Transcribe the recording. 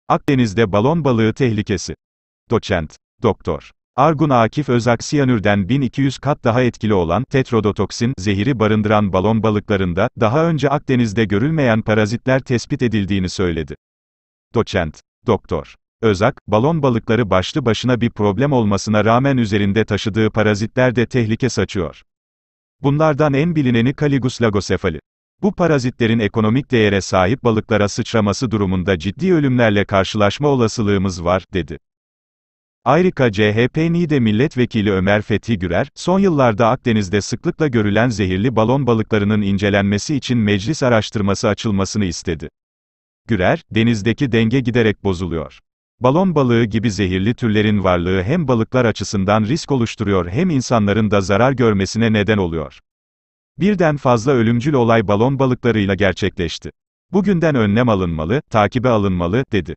Akdeniz'de balon balığı tehlikesi. Doçent. Doktor. Argun Akif Özak siyanürden 1200 kat daha etkili olan tetrodotoksin zehiri barındıran balon balıklarında daha önce Akdeniz'de görülmeyen parazitler tespit edildiğini söyledi. Doçent. Doktor. Özak, balon balıkları başlı başına bir problem olmasına rağmen üzerinde taşıdığı parazitler de tehlike saçıyor. Bunlardan en bilineni Caligus lagosefali. Bu parazitlerin ekonomik değere sahip balıklara sıçraması durumunda ciddi ölümlerle karşılaşma olasılığımız var, dedi. Ayrıca CHP Niğde Milletvekili Ömer Fethi Gürer, son yıllarda Akdeniz'de sıklıkla görülen zehirli balon balıklarının incelenmesi için meclis araştırması açılmasını istedi. Gürer, denizdeki denge giderek bozuluyor. Balon balığı gibi zehirli türlerin varlığı hem balıklar açısından risk oluşturuyor hem insanların da zarar görmesine neden oluyor. Birden fazla ölümcül olay balon balıklarıyla gerçekleşti. Bugünden önlem alınmalı, takibe alınmalı, dedi.